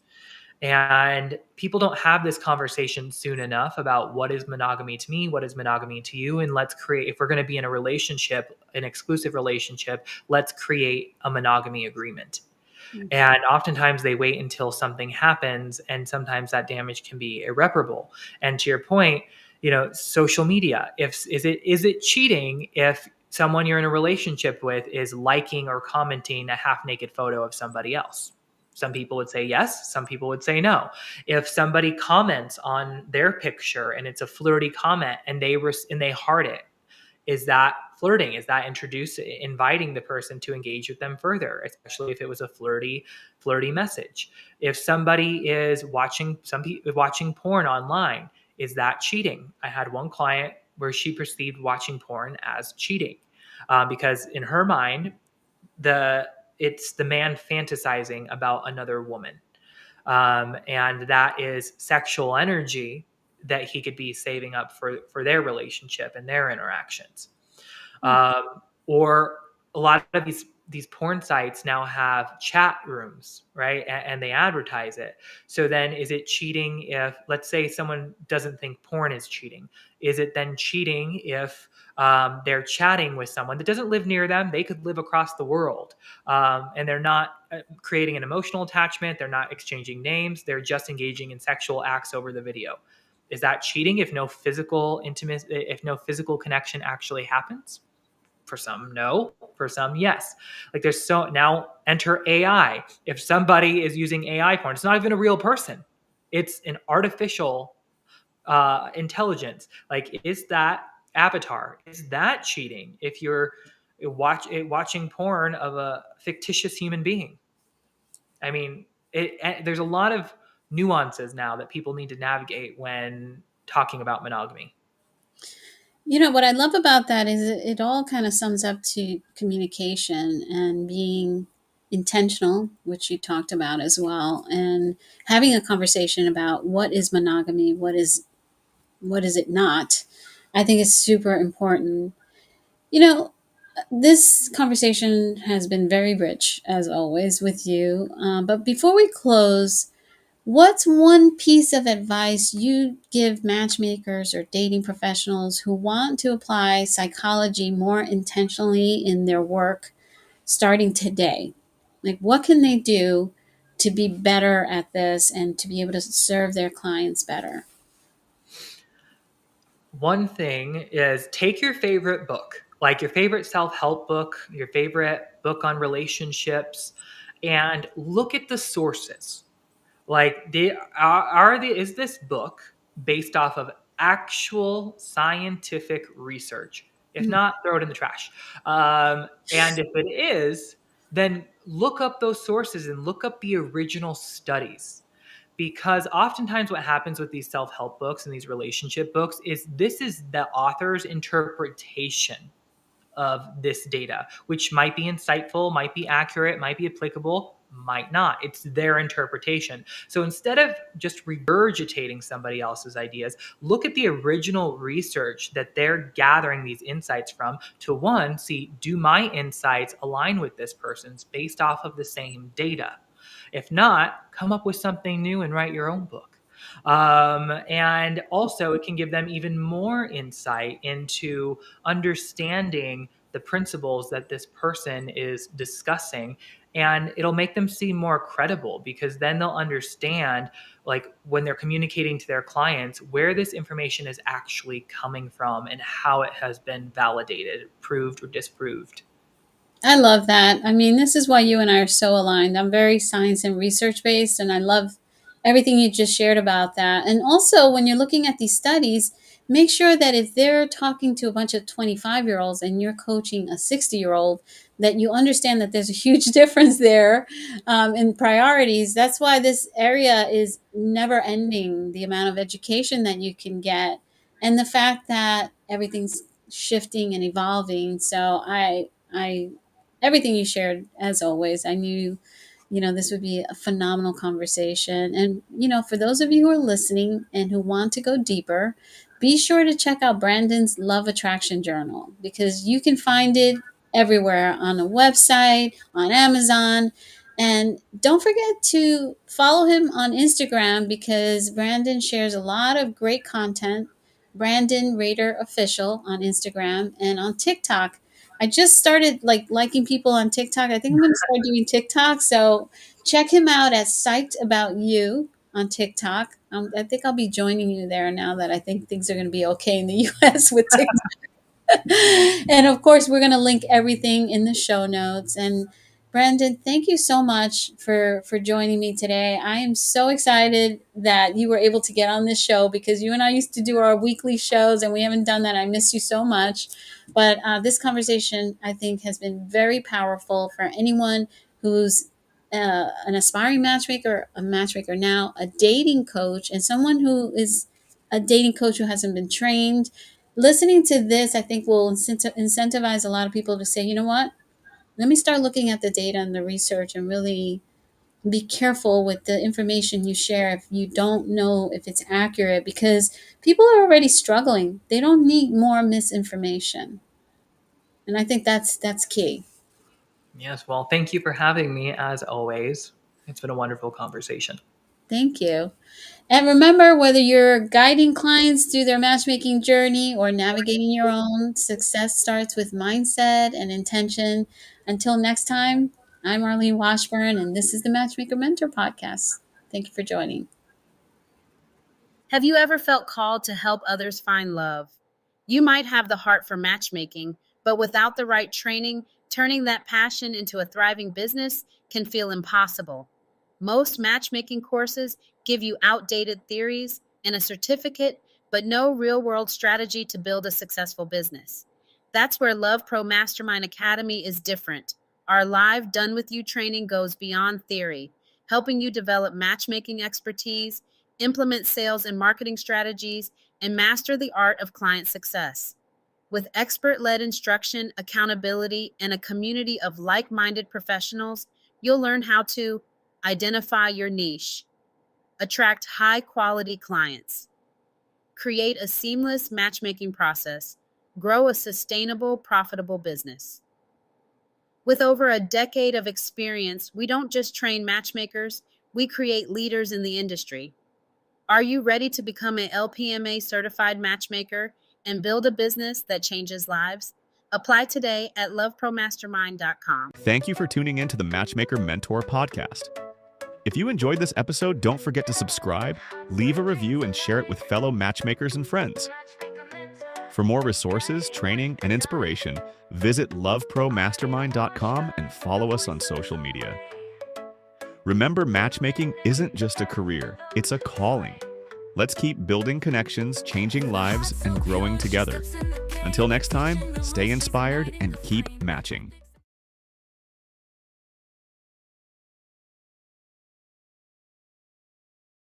And people don't have this conversation soon enough about what is monogamy to me, what is monogamy to you, and let's create, if we're going to be in a relationship, an exclusive relationship, let's create a monogamy agreement. And oftentimes they wait until something happens, and sometimes that damage can be irreparable. And to your point, social media, is it cheating if someone you're in a relationship with is liking or commenting a half naked photo of somebody else? Some people would say yes, some people would say no. If somebody comments on their picture and it's a flirty comment and they heart it, is that flirting? Is that inviting the person to engage with them further, especially if it was a flirty message? If somebody is watching porn online, is that cheating? I had one client where she perceived watching porn as cheating, because in her mind, it's the man fantasizing about another woman, and that is sexual energy that he could be saving up for their relationship and their interactions. Or a lot of these porn sites now have chat rooms, right? And they advertise it. So then is it cheating if, let's say someone doesn't think porn is cheating? Is it then cheating if they're chatting with someone that doesn't live near them? They could live across the world, and they're not creating an emotional attachment. They're not exchanging names. They're just engaging in sexual acts over the video. Is that cheating if no physical connection actually happens? For some, no. For some, yes. Like now enter AI. If somebody is using AI porn, it's not even a real person. It's an artificial intelligence. Like, is that avatar? Is that cheating if you're watching porn of a fictitious human being? I mean, there's a lot of nuances now that people need to navigate when talking about monogamy. What I love about that is it all kind of sums up to communication and being intentional, which you talked about as well, and having a conversation about what is monogamy, what is it not. I think it's super important. This conversation has been very rich, as always, with you. But before we close, what's one piece of advice you give matchmakers or dating professionals who want to apply psychology more intentionally in their work starting today? Like, what can they do to be better at this and to be able to serve their clients better? One thing is, take your favorite book, like your favorite self-help book, your favorite book on relationships, and look at the sources. Like, is this book based off of actual scientific research? If not, throw it in the trash. And if it is, then look up those sources and look up the original studies. Because oftentimes what happens with these self-help books and these relationship books is this is the author's interpretation of this data, which might be insightful, might be accurate, might be applicable, might not. It's their interpretation. So instead of just regurgitating somebody else's ideas, look at the original research that they're gathering these insights from to, one, see, do my insights align with this person's based off of the same data? If not, come up with something new and write your own book. And also, it can give them even more insight into understanding the principles that this person is discussing. And it'll make them seem more credible, because then they'll understand, like, when they're communicating to their clients, where this information is actually coming from and how it has been validated, proved, or disproved. I love that. I mean, this is why you and I are so aligned. I'm very science and research based, and I love everything you just shared about that. And also, when you're looking at these studies, make sure that if they're talking to a bunch of 25-year-olds and you're coaching a 60-year-old, that you understand that there's a huge difference there in priorities. That's why this area is never ending, the amount of education that you can get, and the fact that everything's shifting and evolving. So I everything you shared, as always. I knew, this would be a phenomenal conversation. And, for those of you who are listening and who want to go deeper, be sure to check out Brandan's Love Attraction Journal, because you can find it everywhere, on a website, on Amazon. And don't forget to follow him on Instagram, because Brandan shares a lot of great content. Brandan Rader Official on Instagram, and on TikTok. I just started liking people on TikTok. I think I'm going to start doing TikTok. So check him out at Psyched About You on TikTok. I think I'll be joining you there, now that I think things are going to be okay in the US with TikTok. And of course, we're going to link everything in the show notes. And Brandan, thank you so much for joining me today. I am so excited that you were able to get on this show because you and I used to do our weekly shows and we haven't done that. I miss you so much. But this conversation, I think, has been very powerful for anyone who's an aspiring matchmaker, a matchmaker now, a dating coach, and someone who is a dating coach who hasn't been trained. Listening to this, I think, will incentivize a lot of people to say, you know what? Let me start looking at the data and the research and really be careful with the information you share if you don't know if it's accurate because people are already struggling. They don't need more misinformation. And I think that's key. Yes, well, thank you for having me as always. It's been a wonderful conversation. Thank you. And remember, whether you're guiding clients through their matchmaking journey or navigating your own, success starts with mindset and intention. Until next time, I'm Arlene Washburn, and this is the Matchmaker Mentor Podcast. Thank you for joining. Have you ever felt called to help others find love? You might have the heart for matchmaking, but without the right training, turning that passion into a thriving business can feel impossible. Most matchmaking courses give you outdated theories and a certificate, but no real-world strategy to build a successful business. That's where Love Pro Mastermind Academy is different. Our live Done With You training goes beyond theory, helping you develop matchmaking expertise, implement sales and marketing strategies, and master the art of client success. With expert-led instruction, accountability, and a community of like-minded professionals, you'll learn how to identify your niche, attract high-quality clients, create a seamless matchmaking process, grow a sustainable, profitable business. With over a decade of experience, we don't just train matchmakers, we create leaders in the industry. Are you ready to become an LPMA certified matchmaker and build a business that changes lives? Apply today at lovepromastermind.com. Thank you for tuning in to the Matchmaker Mentor Podcast. If you enjoyed this episode, don't forget to subscribe, leave a review, and share it with fellow matchmakers and friends. For more resources, training, and inspiration, visit lovepromastermind.com and follow us on social media. Remember, matchmaking isn't just a career, it's a calling. Let's keep building connections, changing lives, and growing together. Until next time, stay inspired and keep matching.